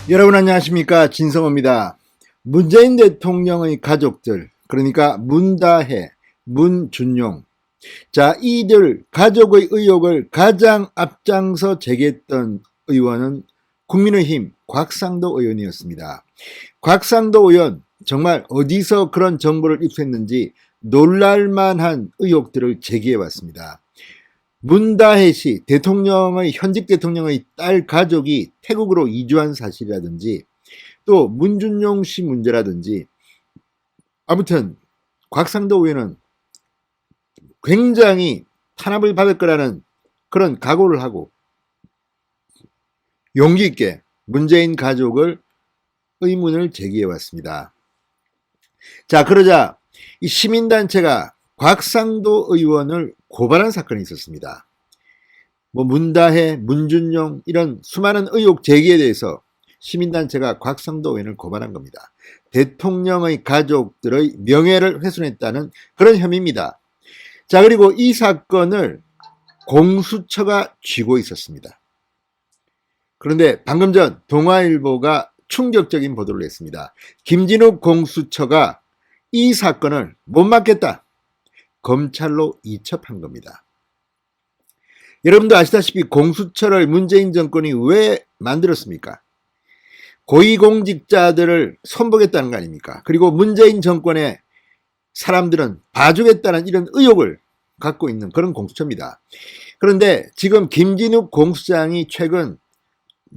여러분 안녕하십니까, 진성호입니다. 문재인 대통령의 가족들, 그러니까 문다혜, 문준용, 자, 이들 가족의 의혹을 가장 앞장서 제기했던 의원은 국민의힘 곽상도 의원이었습니다. 곽상도 의원 정말 어디서 그런 정보를 입수했는지 놀랄만한 의혹들을 제기해 왔습니다. 문다혜 씨, 현직 대통령의 딸 가족이 태국으로 이주한 사실이라든지, 또 문준용 씨 문제라든지, 아무튼 곽상도 의원은 굉장히 탄압을 받을 거라는 그런 각오를 하고 용기 있게 문재인 가족을 의문을 제기해 왔습니다. 자, 그러자 이 시민단체가 곽상도 의원을 고발한 사건이 있었습니다. 문다혜, 문준용 이런 수많은 의혹 제기에 대해서 시민단체가 곽상도 의원을 고발한 겁니다. 대통령의 가족들의 명예를 훼손했다는 그런 혐의입니다. 자, 그리고 이 사건을 공수처가 쥐고 있었습니다. 그런데 방금 전 동아일보가 충격적인 보도를 했습니다. 김진욱 공수처가 이 사건을 못 맡겠다, 검찰로 이첩한 겁니다. 여러분도 아시다시피 공수처를 문재인 정권이 왜 만들었습니까? 고위공직자들을 손보겠다는 거 아닙니까? 그리고 문재인 정권의 사람들은 봐주겠다는 이런 의혹을 갖고 있는 그런 공수처입니다. 그런데 지금 김진욱 공수장이 최근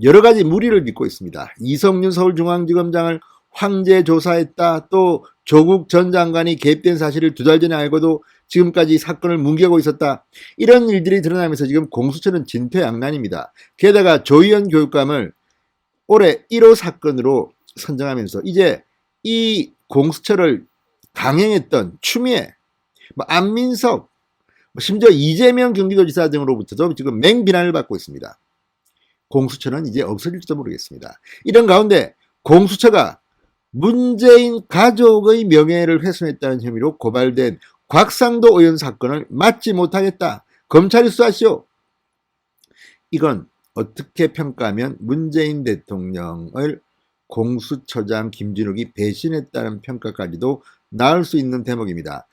여러 가지 무리를 빚고 있습니다. 이성윤 서울중앙지검장을 황제 조사했다, 또 조국 전 장관이 개입된 사실을 2달 전에 알고도 지금까지 사건을 뭉개고 있었다, 이런 일들이 드러나면서 지금 공수처는 진퇴양난입니다. 게다가 조희연 교육감을 올해 1호 사건으로 선정하면서 이제 이 공수처를 강행했던 추미애, 안민석, 심지어 이재명 경기도지사 등으로부터도 지금 맹비난을 받고 있습니다. 공수처는 이제 없어질지도 모르겠습니다. 이런 가운데 공수처가 문재인 가족의 명예를 훼손했다는 혐의로 고발된 곽상도 의원 사건을 맡지 못하겠다, 검찰이 수사하시오. 이건 어떻게 평가하면 문재인 대통령을 공수처장 김진욱이 배신했다는 평가까지도 나올 수 있는 대목입니다.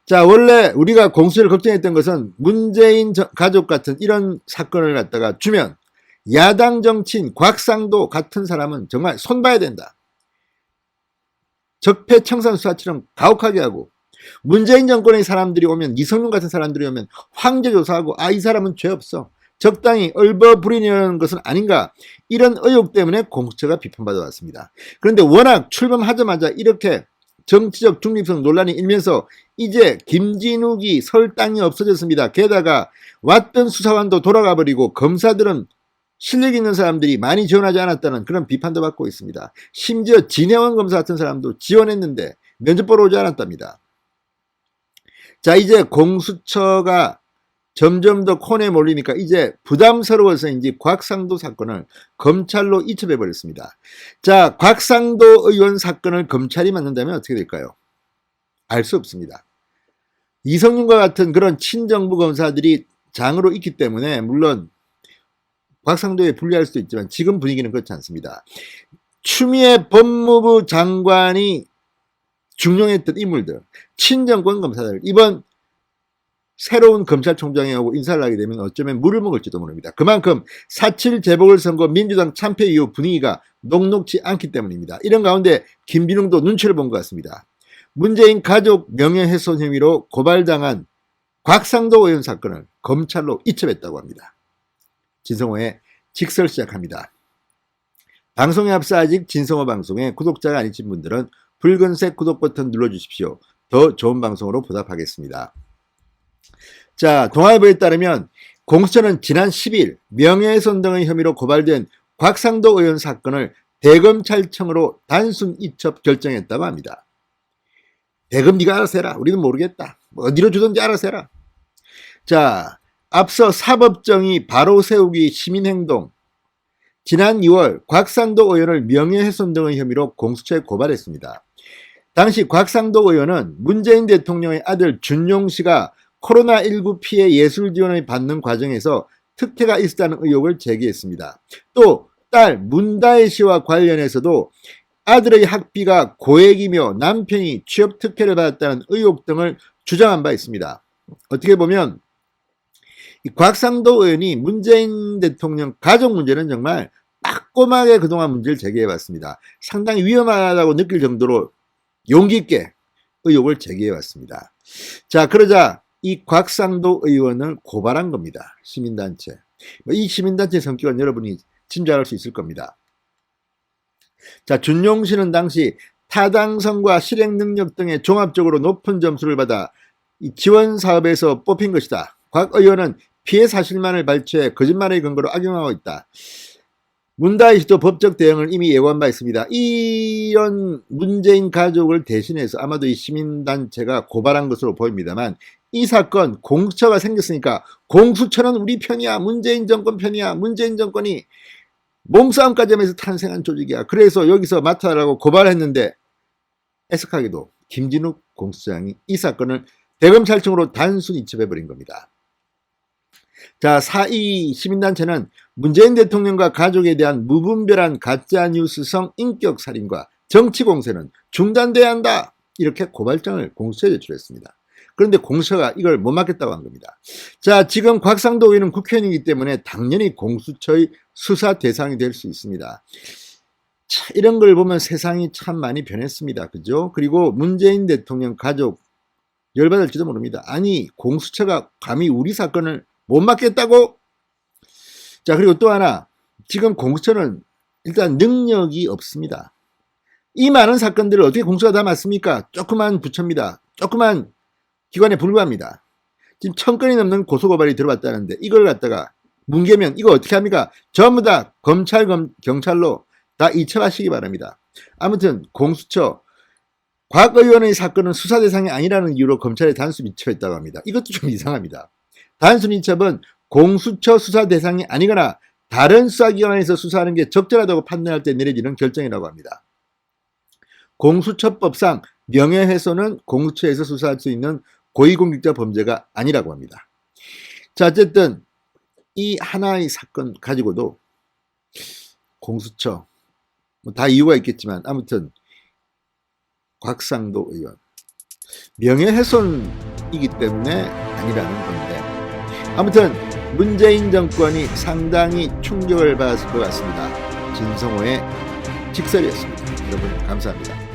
자, 원래 우리가 공수처를 걱정했던 것은 문재인 가족 같은 이런 사건을 갖다가 주면 야당 정치인 곽상도 같은 사람은 정말 손봐야 된다, 적폐청산 수사처럼 가혹하게 하고, 문재인 정권의 사람들이 오면, 이성윤 같은 사람들이 오면 황제 조사하고, 이 사람은 죄 없어, 적당히 얼버무리려는 것은 아닌가, 이런 의혹 때문에 공수처가 비판받아 왔습니다. 그런데 워낙 출범하자마자 이렇게 정치적 중립성 논란이 일면서 이제 김진욱이 설 땅이 없어졌습니다. 게다가 왔던 수사관도 돌아가 버리고 검사들은 실력 있는 사람들이 많이 지원하지 않았다는 그런 비판도 받고 있습니다. 심지어 진해원 검사 같은 사람도 지원했는데 면접 보러 오지 않았답니다. 자, 이제 공수처가 점점 더 코너에 몰리니까 이제 부담스러워서인지 곽상도 사건을 검찰로 이첩해 버렸습니다. 자, 곽상도 의원 사건을 검찰이 맡는다면 어떻게 될까요? 알 수 없습니다. 이성윤과 같은 그런 친정부 검사들이 장으로 있기 때문에 물론 곽상도에 불리할 수도 있지만 지금 분위기는 그렇지 않습니다. 추미애 법무부 장관이 중용했던 인물들, 친정권 검사들, 이번 새로운 검찰총장이 오고 인사를 하게 되면 어쩌면 물을 먹을지도 모릅니다. 그만큼 4.7 재보궐선거 민주당 참패 이후 분위기가 녹록지 않기 때문입니다. 이런 가운데 김진웅도 눈치를 본 것 같습니다. 문재인 가족 명예훼손 혐의로 고발당한 곽상도 의원 사건을 검찰로 이첩했다고 합니다. 진성호의 직설 시작합니다. 방송에 앞서 아직 진성호 방송에 구독자가 아니신 분들은 붉은색 구독 버튼 눌러주십시오. 더 좋은 방송으로 보답하겠습니다. 자, 동아일보에 따르면 공수처는 지난 10일 명예훼손 등의 혐의로 고발된 곽상도 의원 사건을 대검찰청으로 단순 이첩 결정했다고 합니다. 대검 네가 알아서 해라, 우리는 모르겠다, 어디로 주든지 알아서 해라. 자, 앞서 사법정의 바로 세우기 시민행동, 지난 2월 곽상도 의원을 명예훼손 등의 혐의로 공수처에 고발했습니다. 당시 곽상도 의원은 문재인 대통령의 아들 준용 씨가 코로나19 피해 예술 지원을 받는 과정에서 특혜가 있었다는 의혹을 제기했습니다. 또 딸 문다혜 씨와 관련해서도 아들의 학비가 고액이며 남편이 취업 특혜를 받았다는 의혹 등을 주장한 바 있습니다. 어떻게 보면 이 곽상도 의원이 문재인 대통령 가족 문제는 정말 빠꼼하게 그동안 문제를 제기해왔습니다. 상당히 위험하다고 느낄 정도로 용기 있게 의혹을 제기해왔습니다. 자, 그러자 이 곽상도 의원을 고발한 겁니다. 시민단체. 이 시민단체 성격은 여러분이 짐작할 수 있을 겁니다. 자, 준용 씨는 당시 타당성과 실행 능력 등의 종합적으로 높은 점수를 받아 이 지원 사업에서 뽑힌 것이다. 곽 의원은 피해 사실만을 발췌해 거짓말의 근거로 악용하고 있다. 문다혜 씨도 법적 대응을 이미 예고한 바 있습니다. 이런 문재인 가족을 대신해서 아마도 이 시민단체가 고발한 것으로 보입니다만, 이 사건 공수처가 생겼으니까 공수처는 우리 편이야, 문재인 정권 편이야, 문재인 정권이 몸싸움까지 하면서 탄생한 조직이야, 그래서 여기서 맡아라고 고발했는데, 애석하게도 김진욱 공수처장이 이 사건을 대검찰청으로 단순 이첩해버린 겁니다. 자, 이 시민단체는 문재인 대통령과 가족에 대한 무분별한 가짜뉴스성 인격살인과 정치공세는 중단돼야 한다, 이렇게 고발장을 공수처에 제출했습니다. 그런데 공수처가 이걸 못 막겠다고 한 겁니다. 자, 지금 곽상도 의원은 국회의원이기 때문에 당연히 공수처의 수사 대상이 될 수 있습니다. 자, 이런 걸 보면 세상이 참 많이 변했습니다. 그죠? 그리고 문재인 대통령 가족 열받을지도 모릅니다. 아니, 공수처가 감히 우리 사건을 못 막겠다고? 자, 그리고 또 하나, 지금 공수처는 일단 능력이 없습니다. 이 많은 사건들을 어떻게 공수처가 다 맡습니까? 조그만 부처입니다. 조그만 기관에 불과합니다. 지금 1000건이 넘는 고소고발이 들어왔다는데 이걸 갖다가 뭉개면 이거 어떻게 합니까? 전부 다 검찰, 경찰로 다 이첩하시기 바랍니다. 아무튼 공수처, 곽 의원의 사건은 수사 대상이 아니라는 이유로 검찰에 단순 이첩했다고 합니다. 이것도 좀 이상합니다. 단순 이첩은 공수처 수사 대상이 아니거나 다른 수사기관에서 수사하는 게 적절하다고 판단할 때 내려지는 결정이라고 합니다. 공수처법상 명예훼손은 공수처에서 수사할 수 있는 고위공직자 범죄가 아니라고 합니다. 자, 어쨌든 이 하나의 사건 가지고도 공수처, 뭐 다 이유가 있겠지만 아무튼 곽상도 의원 명예훼손이기 때문에 아니라는 건데, 아무튼 문재인 정권이 상당히 충격을 받았을 것 같습니다. 진성호의 직설이었습니다. 여러분 감사합니다.